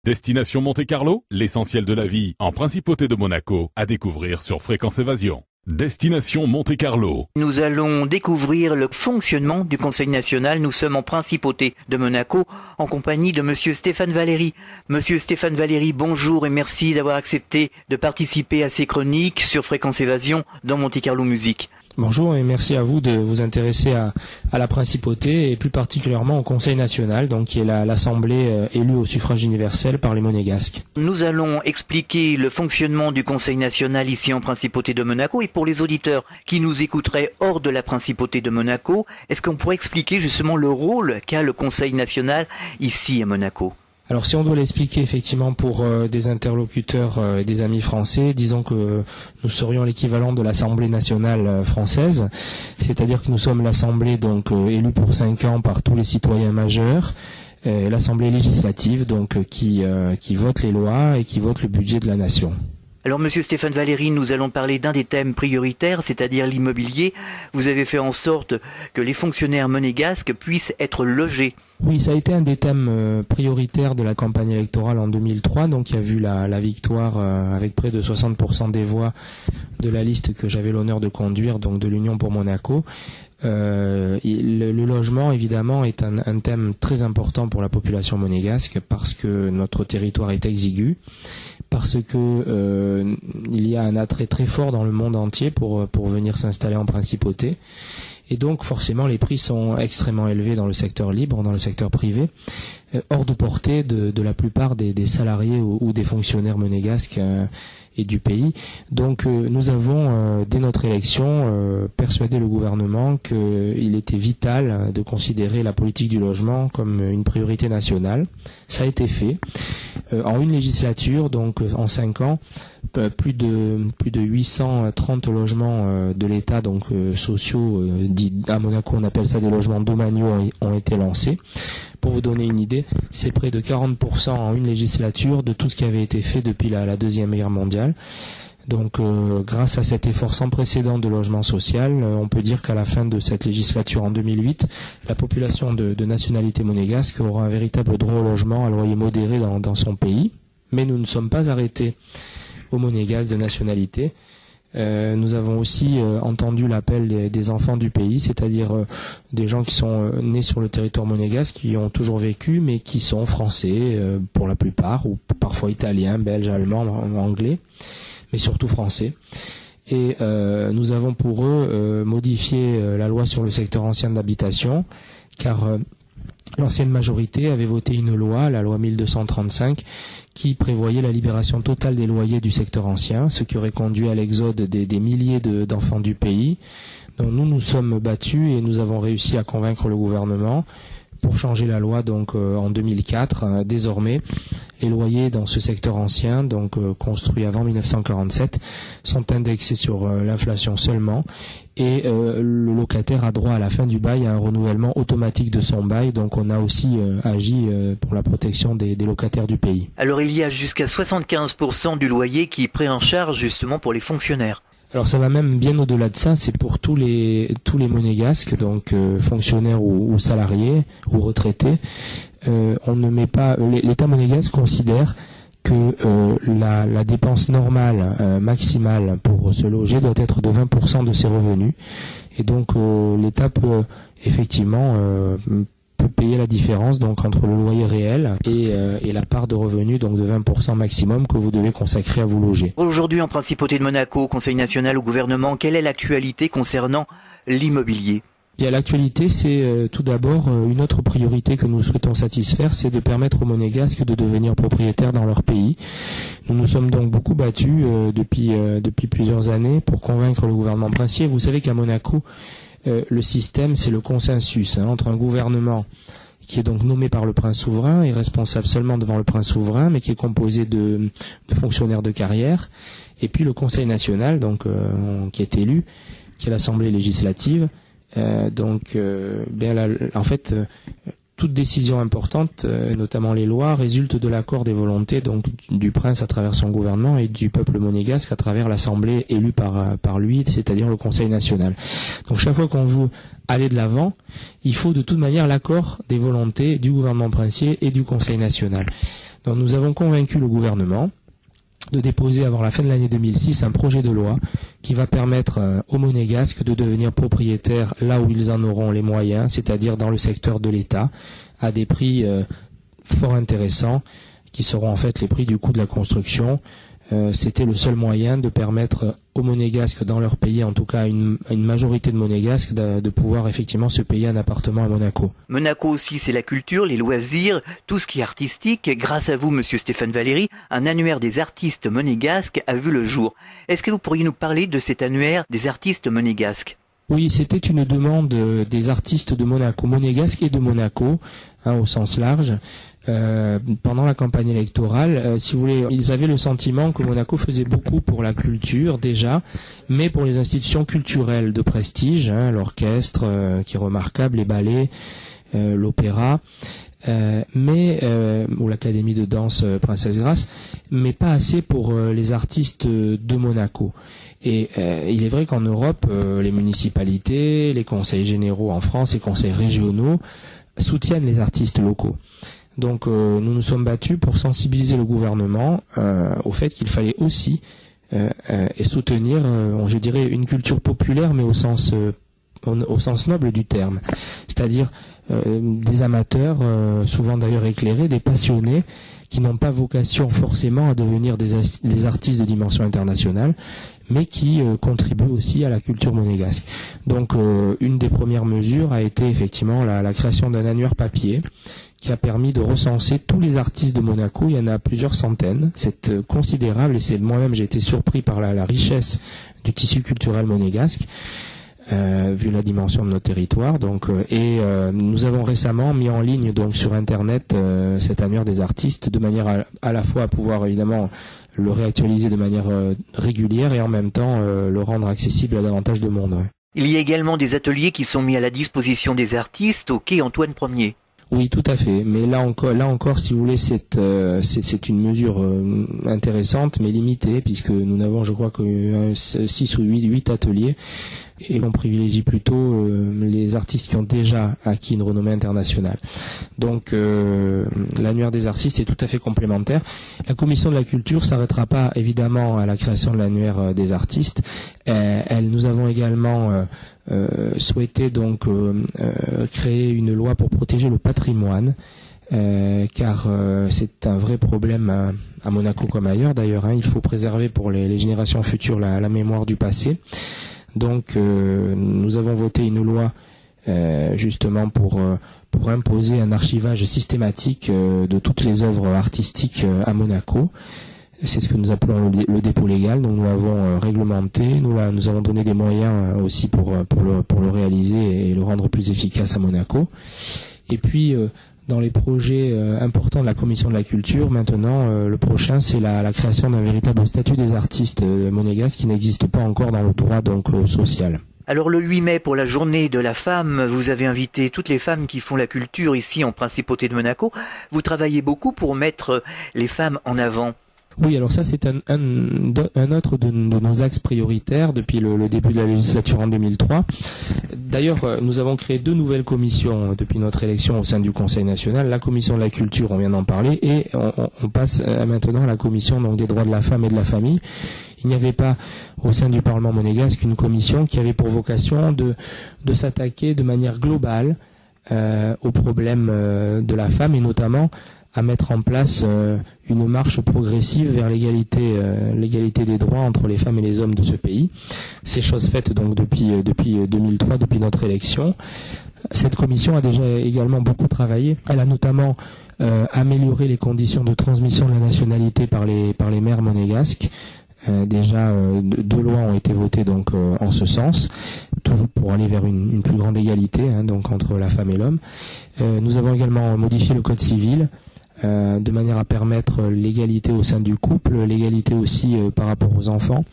Destination Monte-Carlo, l'essentiel de la vie en Principauté de Monaco, à découvrir sur Fréquence Évasion. Destination Monte-Carlo. Nous allons découvrir le fonctionnement du Conseil national. Nous sommes en Principauté de Monaco en compagnie de Monsieur Stéphane Valéry. Monsieur Stéphane Valéry, bonjour et merci d'avoir accepté de participer à ces chroniques sur Fréquence Évasion dans Monte-Carlo Musique. Bonjour et merci à vous de vous intéresser à la Principauté et plus particulièrement au Conseil national, donc qui est l'Assemblée élue au suffrage universel par les Monégasques. Nous allons expliquer le fonctionnement du Conseil national ici en Principauté de Monaco, et pour les auditeurs qui nous écouteraient hors de la Principauté de Monaco, est-ce qu'on pourrait expliquer justement le rôle qu'a le Conseil national ici à Monaco ? Alors si on doit l'expliquer effectivement pour des interlocuteurs et des amis français, disons que nous serions l'équivalent de l'Assemblée nationale française, c'est-à-dire que nous sommes l'Assemblée donc élue pour 5 ans par tous les citoyens majeurs, l'Assemblée législative donc qui vote les lois et qui vote le budget de la nation. Alors Monsieur Stéphane Valéry, nous allons parler d'un des thèmes prioritaires, c'est-à-dire l'immobilier. Vous avez fait en sorte que les fonctionnaires monégasques puissent être logés. Oui, ça a été un des thèmes prioritaires de la campagne électorale en 2003, donc il y a vu la victoire avec près de 60% des voix de la liste que j'avais l'honneur de conduire, donc de l'Union pour Monaco. Le logement, évidemment, est un thème très important pour la population monégasque parce que notre territoire est exigu, parce que il y a un attrait très fort dans le monde entier pour venir s'installer en Principauté. Et donc forcément les prix sont extrêmement élevés dans le secteur libre, dans le secteur privé, hors de portée de la plupart des salariés ou des fonctionnaires monégasques et du pays. Donc nous avons, dès notre élection, persuadé le gouvernement qu'il était vital de considérer la politique du logement comme une priorité nationale. Ça a été fait. En une législature, donc en 5 ans, plus de 830 logements de l'État, donc sociaux, à Monaco on appelle ça des logements domaniaux, ont été lancés. Pour vous donner une idée, c'est près de 40% en une législature de tout ce qui avait été fait depuis la Deuxième Guerre mondiale. Donc grâce à cet effort sans précédent de logement social, on peut dire qu'à la fin de cette législature en 2008, la population de nationalité monégasque aura un véritable droit au logement à loyer modéré dans son pays. Mais nous ne sommes pas arrêtés aux Monégasques de nationalité. Nous avons aussi entendu l'appel des enfants du pays, c'est-à-dire des gens qui sont nés sur le territoire monégasque, qui ont toujours vécu, mais qui sont français pour la plupart, ou parfois italiens, belges, allemands, anglais, mais surtout français. Et nous avons pour eux modifié la loi sur le secteur ancien d'habitation, car l'ancienne majorité avait voté une loi, la loi 1235, qui prévoyait la libération totale des loyers du secteur ancien, ce qui aurait conduit à l'exode des milliers d'enfants du pays. Donc nous sommes battus et nous avons réussi à convaincre le gouvernement pour changer la loi donc en 2004. Désormais, les loyers dans ce secteur ancien, donc construit avant 1947, sont indexés sur l'inflation seulement, et le locataire a droit à la fin du bail à un renouvellement automatique de son bail. Donc on a aussi agi pour la protection des locataires du pays. Alors il y a jusqu'à 75% du loyer qui est pris en charge justement pour les fonctionnaires. Alors ça va même bien au-delà de ça, c'est pour tous les monégasques, donc fonctionnaires ou salariés ou retraités. On ne met pas, l'État monégasque considère que la dépense normale maximale pour se loger doit être de 20% de ses revenus, et donc l'État peut effectivement peut payer la différence donc entre le loyer réel et la part de revenus donc de 20% maximum que vous devez consacrer à vous loger. Aujourd'hui en Principauté de Monaco, au Conseil national, au gouvernement, quelle est l'actualité concernant l'immobilier ? Et l'actualité, c'est tout d'abord une autre priorité que nous souhaitons satisfaire, c'est de permettre aux Monégasques de devenir propriétaires dans leur pays. Nous nous sommes donc beaucoup battus depuis plusieurs années pour convaincre le gouvernement princier. Vous savez qu'à Monaco, le système, c'est le consensus entre un gouvernement qui est donc nommé par le prince souverain et responsable seulement devant le prince souverain, mais qui est composé de fonctionnaires de carrière, et puis le Conseil national, donc qui est élu, qui est l'Assemblée législative. En fait, toute décision importante, notamment les lois, résulte de l'accord des volontés donc du prince à travers son gouvernement et du peuple monégasque à travers l'Assemblée élue par lui, c'est-à-dire le Conseil national. Donc chaque fois qu'on veut aller de l'avant, il faut de toute manière l'accord des volontés du gouvernement princier et du Conseil national. Donc nous avons convaincu le gouvernement de déposer avant la fin de l'année 2006 un projet de loi qui va permettre aux Monégasques de devenir propriétaires là où ils en auront les moyens, c'est-à-dire dans le secteur de l'État, à des prix fort intéressants, qui seront en fait les prix du coût de la construction. C'était le seul moyen de permettre aux Monégasques dans leur pays, en tout cas à une majorité de Monégasques, de pouvoir effectivement se payer un appartement à Monaco. Monaco aussi, c'est la culture, les loisirs, tout ce qui est artistique. Grâce à vous, monsieur Stéphane Valéry, un annuaire des artistes monégasques a vu le jour. Est-ce que vous pourriez nous parler de cet annuaire des artistes monégasques ? Oui, c'était une demande des artistes de Monaco, monégasques et de Monaco, au sens large. Pendant la campagne électorale, si vous voulez, ils avaient le sentiment que Monaco faisait beaucoup pour la culture déjà, mais pour les institutions culturelles de prestige, l'orchestre qui est remarquable, les ballets, l'opéra, ou l'académie de danse Princesse Grace, mais pas assez pour les artistes de Monaco. Et il est vrai qu'en Europe, les municipalités, les conseils généraux en France et conseils régionaux soutiennent les artistes locaux. Donc nous nous sommes battus pour sensibiliser le gouvernement au fait qu'il fallait aussi soutenir, je dirais, une culture populaire, mais au sens noble du terme. C'est-à-dire des amateurs, souvent d'ailleurs éclairés, des passionnés, qui n'ont pas vocation forcément à devenir des artistes de dimension internationale, mais qui contribuent aussi à la culture monégasque. Donc une des premières mesures a été effectivement la création d'un annuaire papier qui a permis de recenser tous les artistes de Monaco. Il y en a plusieurs centaines, c'est considérable, et moi-même j'ai été surpris par la richesse du tissu culturel monégasque, vu la dimension de nos territoires. Donc, nous avons récemment mis en ligne donc sur Internet cet annuaire des artistes, de manière à la fois à pouvoir évidemment le réactualiser de manière régulière et en même temps le rendre accessible à davantage de monde. Ouais. Il y a également des ateliers qui sont mis à la disposition des artistes au quai Antoine Ier. Oui, tout à fait. Mais là encore, si vous voulez, c'est une mesure intéressante, mais limitée, puisque nous n'avons, je crois, que 6 ou 8 ateliers, et on privilégie plutôt les artistes qui ont déjà acquis une renommée internationale. Donc, l'annuaire des artistes est tout à fait complémentaire. La commission de la culture s'arrêtera pas, évidemment, à la création de l'annuaire des artistes. Nous avons également souhaité donc créer une loi pour protéger le patrimoine, car c'est un vrai problème à Monaco comme ailleurs d'ailleurs. Il faut préserver pour les générations futures la mémoire du passé. Donc nous avons voté une loi justement pour imposer un archivage systématique de toutes les œuvres artistiques à Monaco. C'est ce que nous appelons le dépôt légal. Donc nous l'avons réglementé, nous avons donné des moyens aussi pour le réaliser et le rendre plus efficace à Monaco. Et puis dans les projets importants de la Commission de la Culture, maintenant le prochain c'est la création d'un véritable statut des artistes monégasques qui n'existe pas encore dans le droit donc social. Alors le 8 mai, pour la journée de la femme, vous avez invité toutes les femmes qui font la culture ici en Principauté de Monaco. Vous travaillez beaucoup pour mettre les femmes en avant. Oui, alors ça c'est un autre de nos axes prioritaires depuis le début de la législature en 2003. D'ailleurs, nous avons créé 2 nouvelles commissions depuis notre élection au sein du Conseil national. La commission de la culture, on vient d'en parler, et on passe maintenant à la commission donc des droits de la femme et de la famille. Il n'y avait pas au sein du Parlement monégasque une commission qui avait pour vocation de s'attaquer de manière globale aux problèmes de la femme, et notamment à mettre en place une marche progressive vers l'égalité des droits entre les femmes et les hommes de ce pays. C'est chose faite donc depuis 2003, depuis notre élection. Cette commission a déjà également beaucoup travaillé. Elle a notamment amélioré les conditions de transmission de la nationalité par les mères monégasques. Déjà 2 lois ont été votées donc en ce sens, toujours pour aller vers une plus grande égalité donc entre la femme et l'homme. Nous avons également modifié le code civil de manière à permettre l'égalité au sein du couple, l'égalité aussi par rapport aux enfants.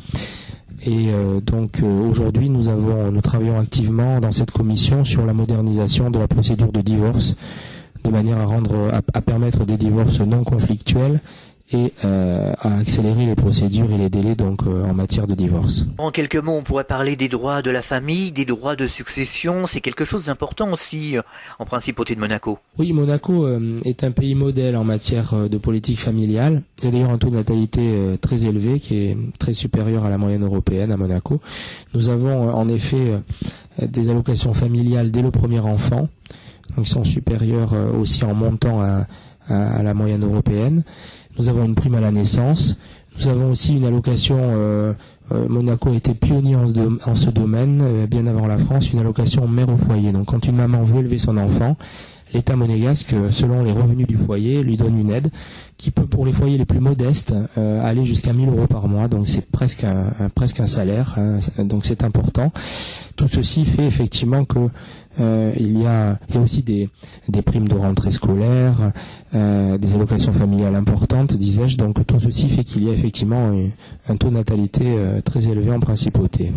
Et donc aujourd'hui nous travaillons activement dans cette commission sur la modernisation de la procédure de divorce, de manière à permettre des divorces non conflictuels et à accélérer les procédures et les délais donc en matière de divorce. En quelques mots, on pourrait parler des droits de la famille, des droits de succession. C'est quelque chose d'important aussi en principauté de Monaco. Oui, Monaco est un pays modèle en matière de politique familiale. Il y a d'ailleurs un taux de natalité très élevé qui est très supérieur à la moyenne européenne à Monaco. Nous avons en effet des allocations familiales dès le premier enfant, donc qui sont supérieures aussi en montant à la moyenne européenne. Nous avons une prime à la naissance. Nous avons aussi une allocation, Monaco a été pionnier en ce domaine, bien avant la France, une allocation mère au foyer. Donc quand une maman veut élever son enfant, l'État monégasque, selon les revenus du foyer, lui donne une aide qui peut, pour les foyers les plus modestes, aller jusqu'à 1 000 € par mois. Donc c'est presque un salaire, donc c'est important. Tout ceci fait effectivement que il y a aussi des primes de rentrée scolaire, des allocations familiales importantes, disais-je. Donc tout ceci fait qu'il y a effectivement un taux de natalité très élevé en principauté.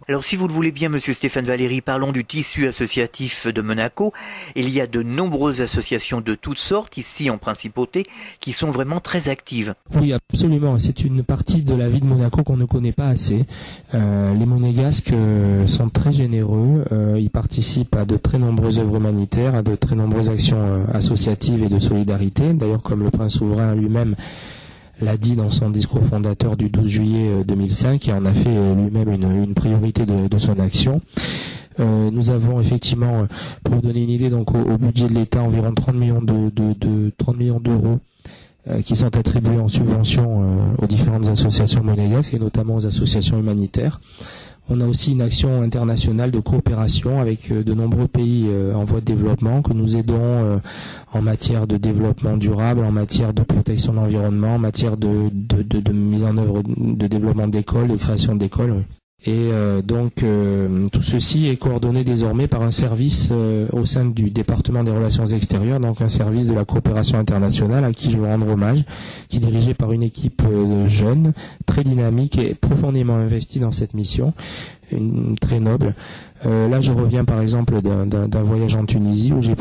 Alors si vous le voulez bien, Monsieur Stéphane Valéry, parlons du tissu associatif de Monaco. Il y a de nombreuses associations de toutes sortes ici en principauté qui sont vraiment très actives. Oui, absolument. C'est une partie de la vie de Monaco qu'on ne connaît pas assez. Les Monégasques sont très généreux. Ils participent à de très nombreuses œuvres humanitaires, à de très nombreuses actions associatives et de solidarité. D'ailleurs, comme le prince souverain lui-même l'a dit dans son discours fondateur du 12 juillet 2005 et en a fait lui-même une priorité de son action. Nous avons effectivement, pour vous donner une idée, donc au budget de l'État, environ 30 millions d'euros qui sont attribués en subvention aux différentes associations monégasques et notamment aux associations humanitaires. On a aussi une action internationale de coopération avec de nombreux pays en voie de développement que nous aidons en matière de développement durable, en matière de protection de l'environnement, en matière de mise en œuvre de développement d'écoles, de création d'écoles. Et donc tout ceci est coordonné désormais par un service au sein du département des relations extérieures, donc un service de la coopération internationale à qui je veux rendre hommage, qui est dirigé par une équipe jeune, très dynamique et profondément investie dans cette mission, très noble. Là je reviens par exemple d'un voyage en Tunisie où j'ai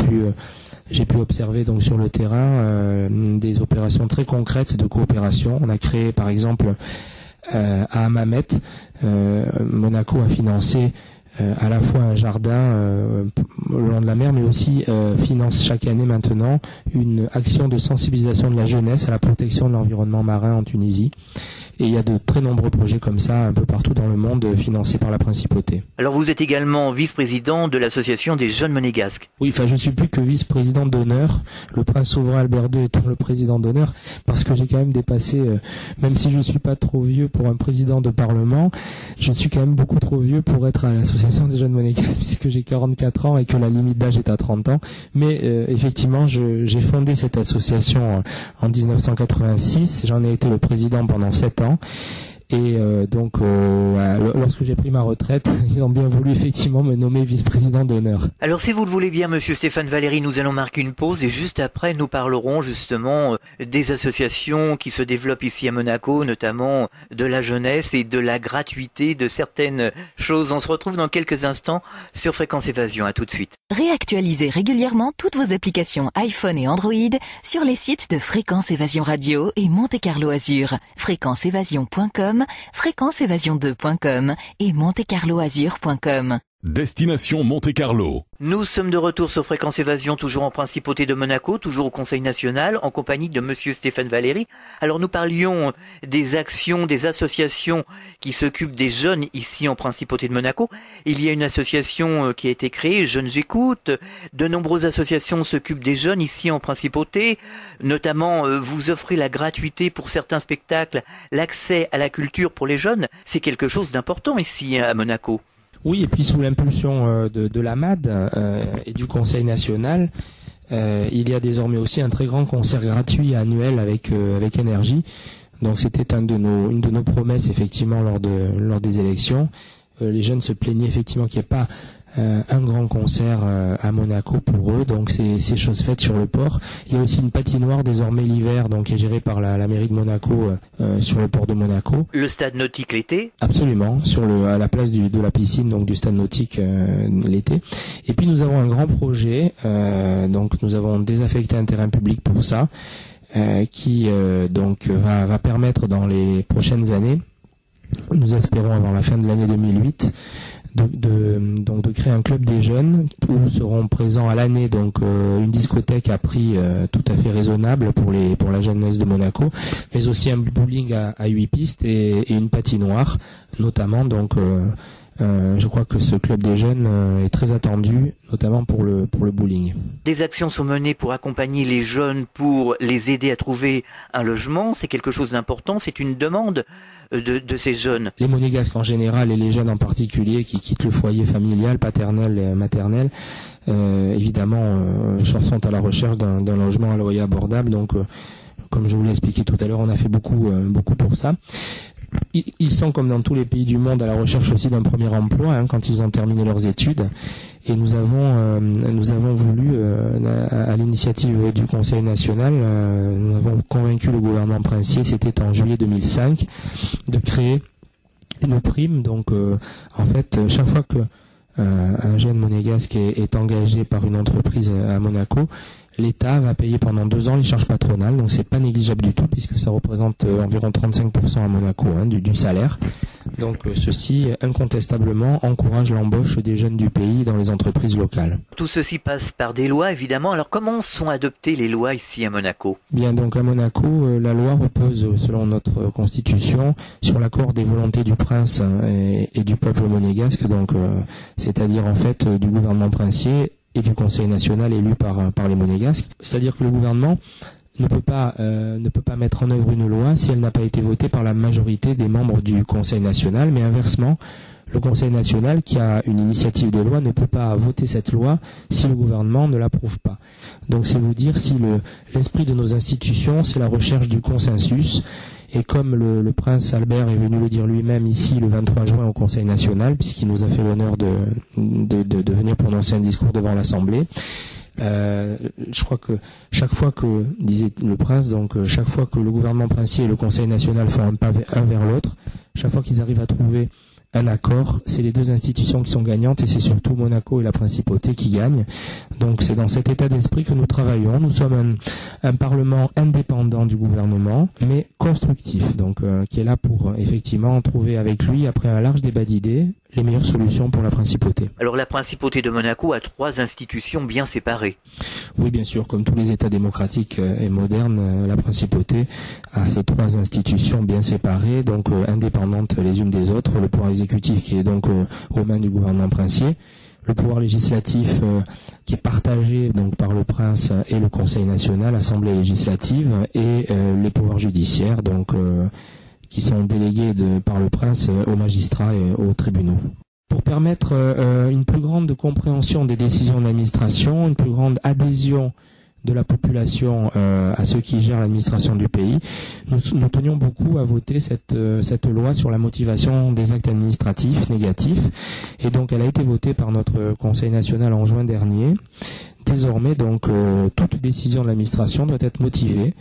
pu observer donc sur le terrain des opérations très concrètes de coopération. On a créé par exemple à Hammamet, Monaco a financé à la fois un jardin le long de la mer, mais aussi finance chaque année maintenant une action de sensibilisation de la jeunesse à la protection de l'environnement marin en Tunisie. Et il y a de très nombreux projets comme ça un peu partout dans le monde financés par la principauté. Alors vous êtes également vice-président de l'association des jeunes monégasques. Oui, enfin je suis plus que vice-président d'honneur, le prince souverain Albert II étant le président d'honneur, parce que j'ai quand même dépassé, même si je suis pas trop vieux pour un président de parlement, je suis quand même beaucoup trop vieux pour être à l'association des jeunes monégasques puisque j'ai 44 ans et que la limite d'âge est à 30 ans. Mais effectivement, j'ai fondé cette association en 1986, j'en ai été le président pendant 7 ans. Et donc, lorsque j'ai pris ma retraite, ils ont bien voulu effectivement me nommer vice-président d'honneur. Alors, si vous le voulez bien, Monsieur Stéphane Valéry, nous allons marquer une pause et juste après, nous parlerons justement des associations qui se développent ici à Monaco, notamment de la jeunesse et de la gratuité de certaines choses. On se retrouve dans quelques instants sur Fréquence Évasion. À tout de suite. Réactualisez régulièrement toutes vos applications iPhone et Android sur les sites de Fréquence Évasion Radio et Monte Carlo Azur. fréquenceévasion.com, fréquenceévasion2.com et montecarloazur.com. Destination Monte-Carlo. Nous sommes de retour sur Fréquence Évasion, toujours en principauté de Monaco, toujours au Conseil national, en compagnie de Monsieur Stéphane Valéry. Alors nous parlions des actions, des associations qui s'occupent des jeunes ici en principauté de Monaco. Il y a une association qui a été créée, Jeunes J'écoute. De nombreuses associations s'occupent des jeunes ici en principauté. Notamment, vous offrez la gratuité pour certains spectacles, l'accès à la culture pour les jeunes. C'est quelque chose d'important ici à Monaco. Oui, et puis sous l'impulsion de la MAD et du Conseil national, il y a désormais aussi un très grand concert gratuit annuel avec Énergie. Donc c'était une de nos promesses effectivement lors des élections. Les jeunes se plaignaient effectivement qu'il n'y ait pas un grand concert à Monaco pour eux, donc c'est chose faite sur le port. Il y a aussi une patinoire désormais l'hiver, donc qui est gérée par la mairie de Monaco sur le port de Monaco. Le stade nautique l'été. Absolument, à la place de la piscine, donc du stade nautique l'été. Et puis nous avons un grand projet, donc nous avons désaffecté un terrain public pour ça. qui donc va permettre dans les prochaines années, nous espérons avant la fin de l'année 2008, donc de créer un club des jeunes où seront présents à l'année donc une discothèque à prix tout à fait raisonnable pour la jeunesse de Monaco, mais aussi un bowling à 8 pistes et une patinoire notamment. Donc je crois que ce club des jeunes est très attendu, notamment pour le bowling. Des actions sont menées pour accompagner les jeunes, pour les aider à trouver un logement. C'est quelque chose d'important, c'est une demande de ces jeunes. Les Monégasques en général et les jeunes en particulier qui quittent le foyer familial, paternel et maternel, évidemment sont à la recherche d'un logement à loyer abordable. Donc comme je vous l'ai expliqué tout à l'heure, on a fait beaucoup pour ça. Ils sont, comme dans tous les pays du monde, à la recherche aussi d'un premier emploi quand ils ont terminé leurs études. Et nous avons voulu, à l'initiative du Conseil national, nous avons convaincu le gouvernement princier, c'était en juillet 2005, de créer une prime. Donc, en fait, chaque fois que un jeune monégasque est engagé par une entreprise à Monaco, l'État va payer pendant 2 ans les charges patronales, donc c'est pas négligeable du tout puisque ça représente environ 35% à Monaco du salaire. Donc ceci incontestablement encourage l'embauche des jeunes du pays dans les entreprises locales. Tout ceci passe par des lois évidemment. Alors comment sont adoptées les lois ici à Monaco? Bien, donc à Monaco, la loi repose selon notre constitution sur l'accord des volontés du prince et du peuple monégasque, donc c'est-à-dire en fait du gouvernement princier et du Conseil national élu par les Monégasques. C'est-à-dire que le gouvernement ne peut pas mettre en œuvre une loi si elle n'a pas été votée par la majorité des membres du Conseil national, mais inversement, le Conseil national, qui a une initiative des lois, ne peut pas voter cette loi si le gouvernement ne l'approuve pas. Donc c'est vous dire si l'esprit de nos institutions, c'est la recherche du consensus. Et comme le prince Albert est venu le dire lui-même ici le 23 juin au Conseil national, puisqu'il nous a fait l'honneur de venir prononcer un discours devant l'Assemblée, je crois que chaque fois que, disait le prince, donc chaque fois que le gouvernement princier et le Conseil national font un pas un vers l'autre, chaque fois qu'ils arrivent à trouver un accord, c'est les deux institutions qui sont gagnantes et c'est surtout Monaco et la principauté qui gagnent. Donc c'est dans cet état d'esprit que nous travaillons. Nous sommes un parlement indépendant du gouvernement, mais constructif, donc qui est là pour effectivement trouver avec lui, après un large débat d'idées, les meilleures solutions pour la principauté. Alors la principauté de Monaco a 3 institutions bien séparées. Oui, bien sûr, comme tous les États démocratiques et modernes, la principauté a ces 3 institutions bien séparées, donc indépendantes les unes des autres. Le pouvoir exécutif qui est donc aux mains du gouvernement princier, le pouvoir législatif qui est partagé donc par le prince et le Conseil national, l'Assemblée législative, et les pouvoirs judiciaires, donc qui sont délégués par le prince aux magistrats et aux tribunaux. Pour permettre une plus grande compréhension des décisions de l'administration, une plus grande adhésion de la population à ceux qui gèrent l'administration du pays, nous tenions beaucoup à voter cette loi sur la motivation des actes administratifs négatifs, et donc elle a été votée par notre Conseil national en juin dernier. Désormais, donc, toute décision de l'administration doit être motivée.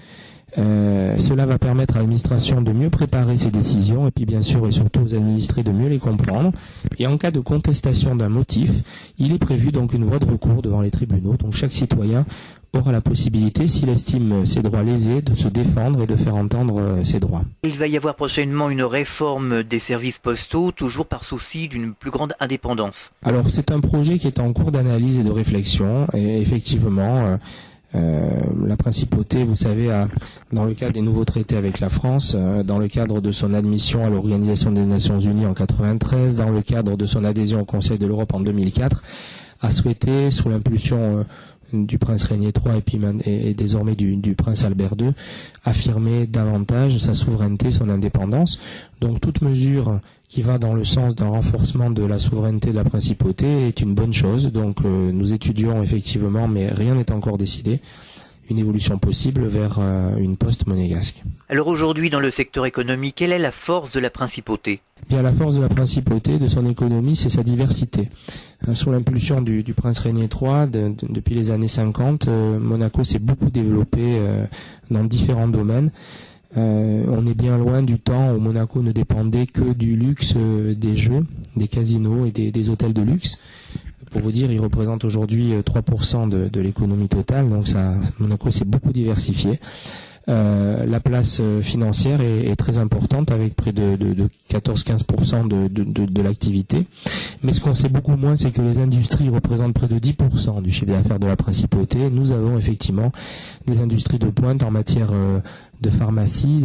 Cela va permettre à l'administration de mieux préparer ses décisions et puis bien sûr et surtout aux administrés de mieux les comprendre. Et en cas de contestation d'un motif, il est prévu donc une voie de recours devant les tribunaux. Donc chaque citoyen aura la possibilité, s'il estime ses droits lésés, de se défendre et de faire entendre ses droits. Il va y avoir prochainement une réforme des services postaux, toujours par souci d'une plus grande indépendance. Alors c'est un projet qui est en cours d'analyse et de réflexion, et effectivement la principauté, vous savez, dans le cadre des nouveaux traités avec la France, dans le cadre de son admission à l'Organisation des Nations Unies en 93, dans le cadre de son adhésion au Conseil de l'Europe en 2004, a souhaité, sous l'impulsion du prince Régnier III et désormais du prince Albert II, affirmer davantage sa souveraineté, son indépendance. Donc toute mesure qui va dans le sens d'un renforcement de la souveraineté de la principauté est une bonne chose. Donc nous étudions effectivement, mais rien n'est encore décidé, une évolution possible vers une post-monégasque. Alors aujourd'hui, dans le secteur économique, quelle est la force de la principauté ? Bien, la force de la principauté, de son économie, c'est sa diversité. Sous l'impulsion du prince Régnier III, depuis les années 50, Monaco s'est beaucoup développé dans différents domaines. On est bien loin du temps où Monaco ne dépendait que du luxe des jeux, des casinos et des hôtels de luxe. Pour vous dire, il représente aujourd'hui 3% de l'économie totale, donc Monaco s'est beaucoup diversifié. La place financière est très importante avec près de 14-15% de l'activité. Mais ce qu'on sait beaucoup moins, c'est que les industries représentent près de 10% du chiffre d'affaires de la principauté. Nous avons effectivement des industries de pointe en matière de pharmacie,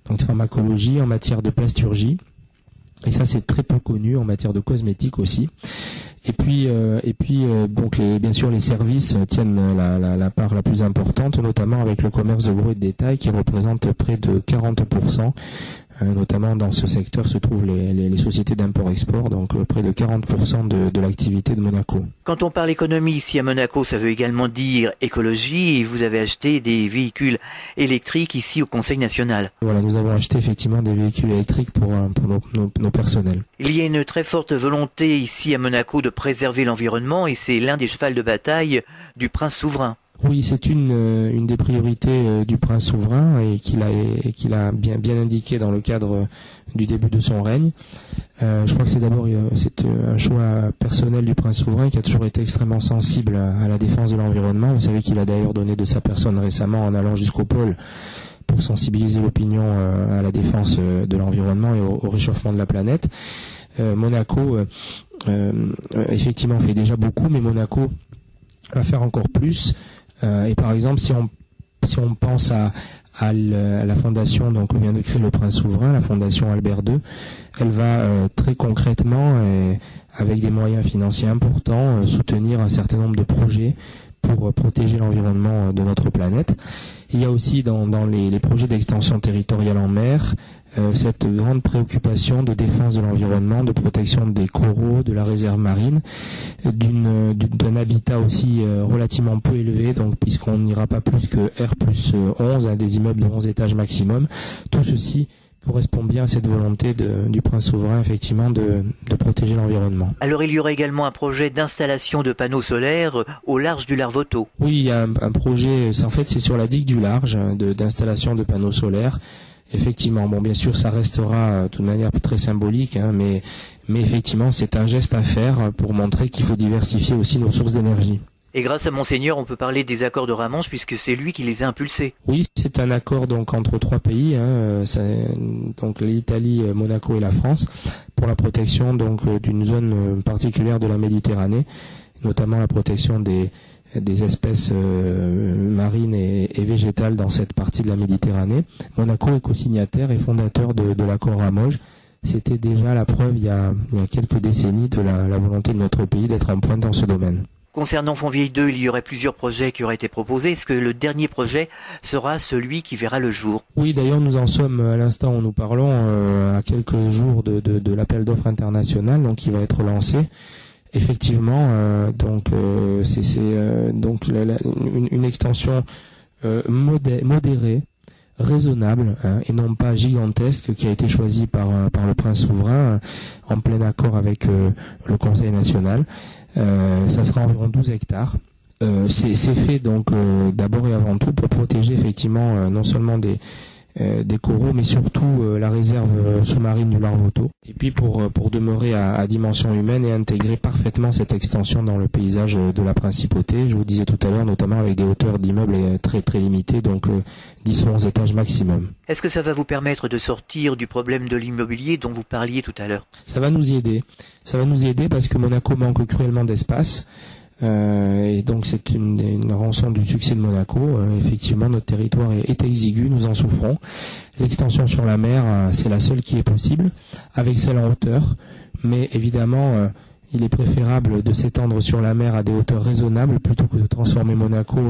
donc de pharmacologie, en matière de plasturgie. Et ça, c'est très peu connu en matière de cosmétique aussi. Et puis donc bien sûr les services tiennent la part la plus importante, notamment avec le commerce de gros et de détail qui représente près de 40%. Notamment dans ce secteur se trouvent les sociétés d'import-export, donc près de 40% de l'activité de Monaco. Quand on parle économie ici à Monaco, ça veut également dire écologie, et vous avez acheté des véhicules électriques ici au Conseil national. Voilà, nous avons acheté effectivement des véhicules électriques pour nos personnels. Il y a une très forte volonté ici à Monaco de préserver l'environnement, et c'est l'un des chevals de bataille du prince souverain. Oui, c'est une des priorités du prince souverain et qu'il a bien indiqué dans le cadre du début de son règne. Je crois que c'est un choix personnel du prince souverain qui a toujours été extrêmement sensible à la défense de l'environnement. Vous savez qu'il a d'ailleurs donné de sa personne récemment en allant jusqu'au pôle pour sensibiliser l'opinion à la défense de l'environnement et au réchauffement de la planète. Monaco, effectivement, fait déjà beaucoup, mais Monaco va faire encore plus. Et par exemple, si on pense à la fondation donc vient de créer le prince souverain, la fondation Albert II, elle va très concrètement, avec des moyens financiers importants, soutenir un certain nombre de projets pour protéger l'environnement de notre planète. Il y a aussi dans les projets d'extension territoriale en mer cette grande préoccupation de défense de l'environnement, de protection des coraux, de la réserve marine, d'un habitat aussi relativement peu élevé, donc puisqu'on n'ira pas plus que R+11, des immeubles de 11 étages maximum. Tout ceci correspond bien à cette volonté du prince souverain, effectivement, de protéger l'environnement. Alors il y aura également un projet d'installation de panneaux solaires au large du Larvoto. Oui, il y a un projet, en fait c'est sur la digue du large, d'installation de panneaux solaires. Effectivement, bon, bien sûr, ça restera de toute manière très symbolique, mais effectivement, c'est un geste à faire pour montrer qu'il faut diversifier aussi nos sources d'énergie. Et grâce à Monseigneur, on peut parler des accords de Ramanche puisque c'est lui qui les a impulsés. Oui, c'est un accord donc entre trois pays, donc l'Italie, Monaco et la France, pour la protection donc d'une zone particulière de la Méditerranée, notamment la protection des espèces marines et végétales dans cette partie de la Méditerranée. Monaco est co-signataire et fondateur de l'accord Ramoge. C'était déjà la preuve il y a quelques décennies de la volonté de notre pays d'être en pointe dans ce domaine. Concernant Fontvieille 2, il y aurait plusieurs projets qui auraient été proposés. Est-ce que le dernier projet sera celui qui verra le jour? Oui, d'ailleurs, nous en sommes, à l'instant où nous parlons, à quelques jours de l'appel d'offres international, donc qui va être lancé. Effectivement, c'est une extension modérée, raisonnable, et non pas gigantesque, qui a été choisie par le prince souverain en plein accord avec le Conseil national. Ça sera environ 12 hectares. C'est fait donc d'abord et avant tout pour protéger effectivement non seulement des coraux, mais surtout la réserve sous-marine du Larvoto. Et puis pour demeurer à dimension humaine et intégrer parfaitement cette extension dans le paysage de la principauté. Je vous disais tout à l'heure, notamment avec des hauteurs d'immeubles très très limitées, donc 10 ou 11 étages maximum. Est-ce que ça va vous permettre de sortir du problème de l'immobilier dont vous parliez tout à l'heure? Ça va nous y aider. Ça va nous y aider parce que Monaco manque cruellement d'espace. Et donc c'est une rançon du succès de Monaco. Effectivement, notre territoire est exigu, nous en souffrons. L'extension sur la mer, c'est la seule qui est possible, avec celle en hauteur. Mais évidemment, il est préférable de s'étendre sur la mer à des hauteurs raisonnables plutôt que de transformer Monaco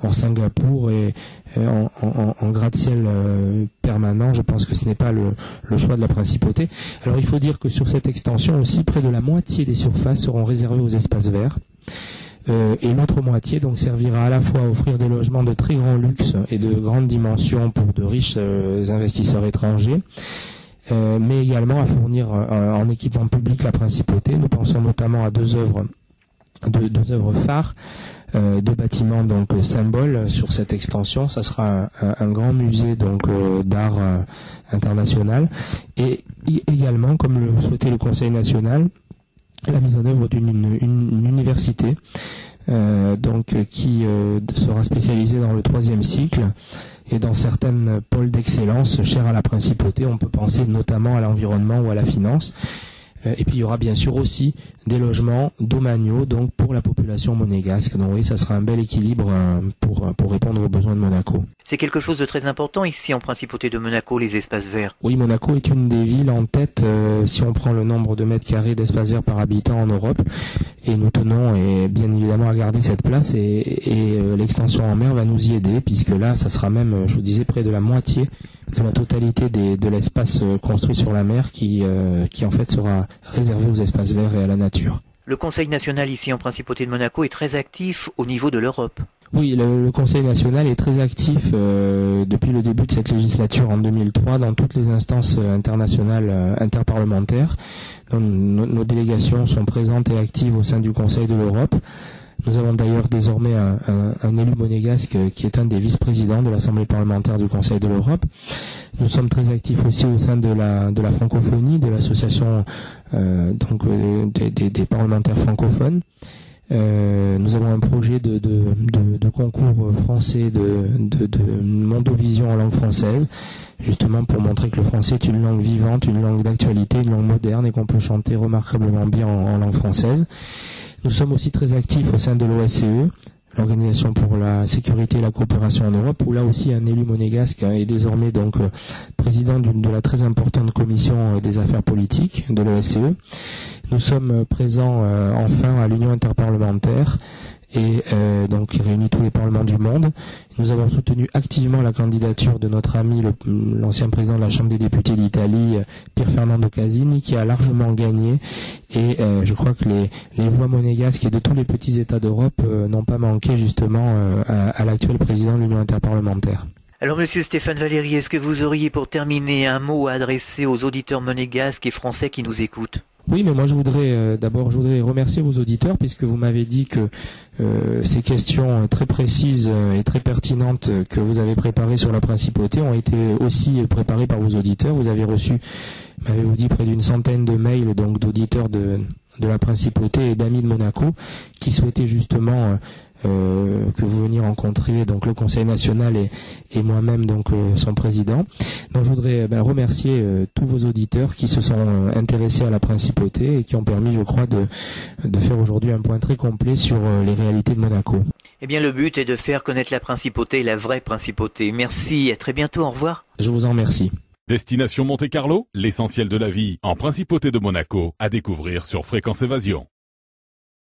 en Singapour et en gratte-ciel permanent. Je pense que ce n'est pas le choix de la principauté. Alors il faut dire que sur cette extension aussi, près de la moitié des surfaces seront réservées aux espaces verts. Et l'autre moitié donc servira à la fois à offrir des logements de très grand luxe et de grande dimension pour de riches investisseurs étrangers, mais également à fournir en équipement public la principauté. Nous pensons notamment à deux œuvres phares, deux bâtiments donc symboles sur cette extension. Ça sera un grand musée donc d'art international, et également, comme le souhaitait le Conseil national, la mise en œuvre d'une université qui sera spécialisée dans le 3e cycle et dans certaines pôles d'excellence chers à la principauté. On peut penser notamment à l'environnement ou à la finance. Et puis il y aura bien sûr aussi des logements domaniaux, donc pour la population monégasque. Donc oui, ça sera un bel équilibre pour répondre aux besoins de Monaco. C'est quelque chose de très important ici en principauté de Monaco, les espaces verts. Oui, Monaco est une des villes en tête si on prend le nombre de mètres carrés d'espaces verts par habitant en Europe. Et nous tenons bien évidemment à garder cette place et l'extension en mer va nous y aider, puisque là, ça sera même, je vous disais, près de la moitié de la totalité de l'espace construit sur la mer qui en fait sera réservé aux espaces verts et à la nature. Le Conseil national ici en principauté de Monaco est très actif au niveau de l'Europe. Oui, le Conseil national est très actif depuis le début de cette législature en 2003 dans toutes les instances internationales interparlementaires. Nos délégations sont présentes et actives au sein du Conseil de l'Europe. Nous avons d'ailleurs désormais un élu monégasque qui est un des vice-présidents de l'Assemblée parlementaire du Conseil de l'Europe. Nous sommes très actifs aussi au sein de la francophonie, de l'association des parlementaires francophones. Nous avons un projet de concours français de Mondovision en langue française, justement pour montrer que le français est une langue vivante, une langue d'actualité, une langue moderne et qu'on peut chanter remarquablement bien en langue française. Nous sommes aussi très actifs au sein de l'OSCE, l'Organisation pour la sécurité et la coopération en Europe, où là aussi un élu monégasque est désormais donc président de la très importante commission des affaires politiques de l'OSCE. Nous sommes présents enfin à l'Union interparlementaire et donc qui réunit tous les parlements du monde. Nous avons soutenu activement la candidature de notre ami, l'ancien président de la Chambre des députés d'Italie, Pier Ferdinando Casini, qui a largement gagné. Et je crois que les voix monégasques et de tous les petits États d'Europe n'ont pas manqué justement à l'actuel président de l'Union interparlementaire. Alors Monsieur Stéphane Valéry, est-ce que vous auriez pour terminer un mot à adresser aux auditeurs monégasques et français qui nous écoutent ? Oui, mais moi je voudrais remercier vos auditeurs puisque vous m'avez dit que ces questions très précises et très pertinentes que vous avez préparées sur la principauté ont été aussi préparées par vos auditeurs. Vous avez reçu, m'avez-vous dit, près d'une centaine de mails donc d'auditeurs de la principauté et d'amis de Monaco qui souhaitaient justement que vous veniez rencontrer donc le Conseil national et moi-même donc son président. Donc je voudrais remercier tous vos auditeurs qui se sont intéressés à la principauté et qui ont permis, je crois, de faire aujourd'hui un point très complet sur les réalités de Monaco. Eh bien le but est de faire connaître la principauté, la vraie principauté. Merci, à très bientôt, au revoir. Je vous en remercie. Destination Monte-Carlo, l'essentiel de la vie en principauté de Monaco, à découvrir sur Fréquence Évasion.